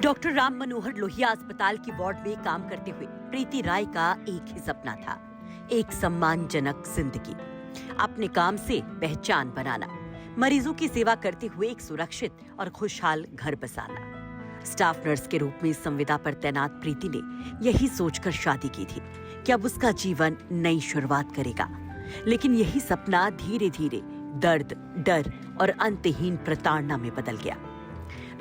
Doctor Ram Manohar Lohia अस्पताल की ward में काम करते हुए प्रीति राय का एक ही सपना था, एक सम्मानजनक जिंदगी, अपने काम से पहचान बनाना, मरीजों की सेवा करते हुए एक सुरक्षित और खुशहाल घर बसाना। स्टाफ नर्स के रूप में संविदा पर तैनात प्रीति ने यही सोचकर शादी की थी कि अब उसका जीवन नई शुरुआत करेगा। लेकिन यही सपना धीरे धीरे दर्द, डर और अंतहीन प्रताड़ना में बदल गया।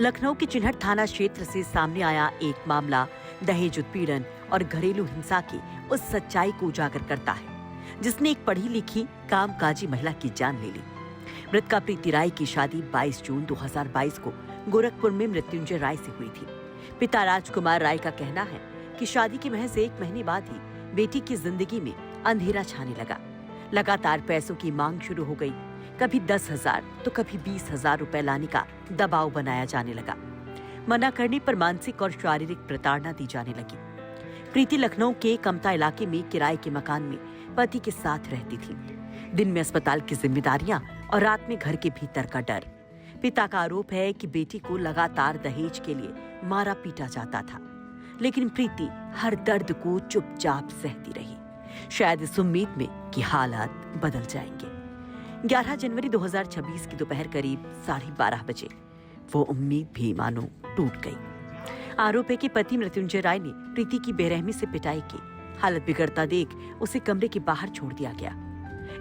लखनऊ के चिन्हट थाना क्षेत्र से सामने आया एक मामला दहेज उत्पीड़न और घरेलू हिंसा की उस सच्चाई को उजागर करता है जिसने एक पढ़ी लिखी कामकाजी महिला की जान ले ली। मृतका प्रीति राय की शादी 22 जून 2022 को गोरखपुर में मृत्युंजय राय से हुई थी। पिता राजकुमार राय का कहना है कि शादी के महज 1 महीने बाद ही बेटी की जिंदगी में अंधेरा छाने लगा। लगातार पैसों की मांग शुरू हो गई। कभी 10,000 तो कभी 20,000 रुपए लाने का दबाव बनाया जाने लगा। मना करने पर मानसिक और शारीरिक प्रताड़ना दी जाने लगी। प्रीति लखनऊ के कमता इलाके में किराए के मकान में पति के साथ रहती थी। दिन में अस्पताल की जिम्मेदारियां और रात में घर के भीतर का डर। पिता का आरोप है कि बेटी को लगातार दहेज के लिए मारा पीटा जाता था, लेकिन प्रीति हर दर्द को चुपचाप सहती रही, शायद इस उम्मीद में कि हालात बदल जाएंगे। 11 जनवरी 2026 की दोपहर करीब 12:30 बजे वो उम्मीद भी मानो टूट गई। आरोप है कि पति मृत्युंजय राय ने प्रीति की बेरहमी से पिटाई की। हालत बिगड़ता देख उसे कमरे के बाहर छोड़ दिया गया।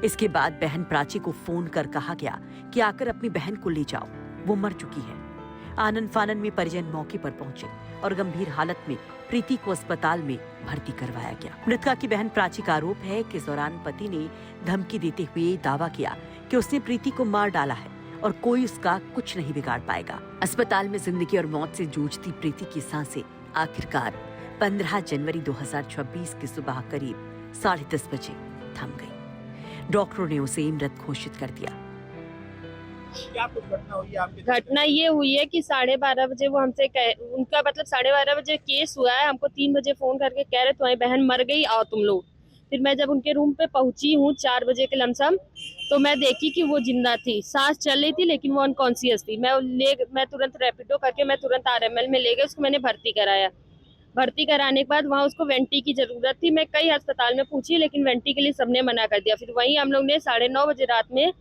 इसके बाद बहन प्राची को फोन कर कहा गया कि आकर अपनी बहन को ले जाओ, वो मर चुकी है। आनन फानन में परिजन मौके पर पहुंचे और गंभीर हालत में प्रीति को अस्पताल में भर्ती करवाया गया। मृतका की बहन प्राची का आरोप है कि इस दौरान पति ने धमकी देते हुए दावा किया कि उसने प्रीति को मार डाला है और कोई उसका कुछ नहीं बिगाड़ पाएगा। अस्पताल में जिंदगी और मौत से जूझती प्रीति की सांसें आखिरकार 15 जनवरी 2026 की सुबह करीब 10:30 बजे थम गई। डॉक्टरों ने उसे मृत घोषित कर दिया। क्या कुछ घटना हुई आपके? घटना ये हुई है कि 12:30 बजे वो हमसे उनका मतलब 12:30 बजे केस हुआ है। हमको 3 बजे फोन करके कह रहे तुम्हारी बहन मर गई, आओ तुम लोग। फिर मैं जब उनके रूम पे पहुंची हूँ 4 बजे के लमसम, तो मैं देखी कि वो जिंदा थी, सांस चल रही थी लेकिन वो अनकॉन्शियस थी। मैं तुरंत रैपिडो करके मैं तुरंत RML में ले गई, उसको मैंने भर्ती कराया। भर्ती कराने के बाद वहाँ उसको वेंटी की जरूरत थी। मैं कई अस्पताल में पूछी लेकिन वेंटी के लिए सबने मना कर दिया। फिर वहीं हम लोग ने 9:30 बजे रात में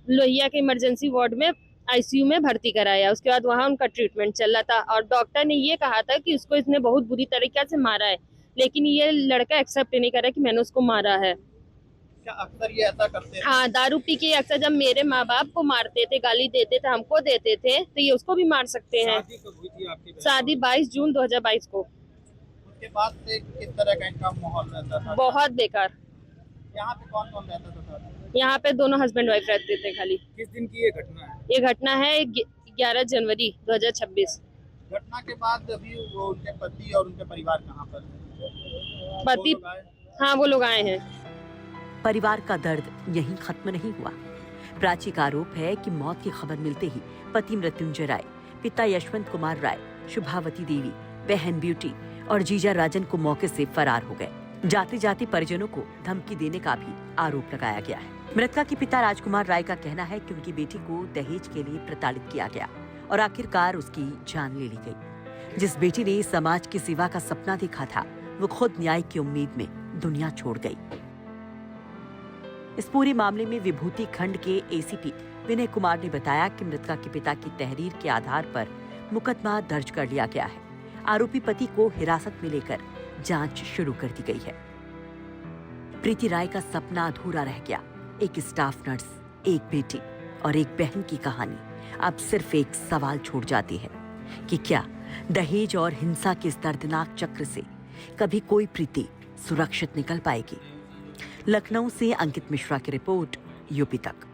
लोहिया के इमरजेंसी वार्ड में ICU में भर्ती कराया। उसके बाद वहाँ उनका ट्रीटमेंट चल रहा था और डॉक्टर ने ये कहा था कि उसको इसने बहुत बुरी तरीके से मारा है, लेकिन ये लड़का एक्सेप्ट नहीं कर रहा कि मैंने उसको मारा है। क्या अक्सर ये ऐसा करते हैं? हाँ, दारू पी के अक्सर जब मेरे माँ बाप को मारते थे, गाली देते थे, हमको देते थे, तो ये उसको भी मार सकते हैं। शादी कब हुई थी आपकी? शादी 22 जून 2022 को। उसके बाद से किस तरह का इनका माहौल रहता था? बहुत बेकार। यहाँ पे कौन कौन रहता था? यहाँ पे दोनों हस्बैंड वाइफ रहते थे खाली। किस दिन की ये घटना है? ये घटना है 11 जनवरी 2026। घटना के बाद अभी वो उनके पति और उनके परिवार कहाँ पर हैं? पति, वो लोग आए? हाँ वो लोग आए हैं। परिवार का दर्द यहीं खत्म नहीं हुआ। प्राची का आरोप है कि मौत की खबर मिलते ही पति मृत्युंजय राय, पिता यशवंत कुमार राय, शुभावती देवी, बहन ब्यूटी और जीजा राजन को मौके से फरार हो गए। जाते जाते परिजनों को धमकी देने का भी आरोप लगाया गया है। मृतका के पिता राजकुमार राय का कहना है कि उनकी बेटी को दहेज के लिए प्रताड़ित किया गया और आखिरकार उसकी जान ले ली गई। जिस बेटी ने समाज की सेवा का सपना देखा था, वो खुद न्याय की उम्मीद में दुनिया छोड़ गई। इस पूरे मामले में विभूति खंड के ACP विनय कुमार ने बताया कि मृतका के पिता की तहरीर के आधार पर मुकदमा दर्ज कर लिया गया है। आरोपी पति को हिरासत में लेकर जांच शुरू कर दी गई है। प्रीति राय का सपना अधूरा रह गया। एक स्टाफ नर्स, एक बेटी और एक बहन की कहानी अब सिर्फ एक सवाल छोड़ जाती है कि क्या दहेज और हिंसा के इस दर्दनाक चक्र से कभी कोई प्रीति सुरक्षित निकल पाएगी। लखनऊ से अंकित मिश्रा की रिपोर्ट, UP तक।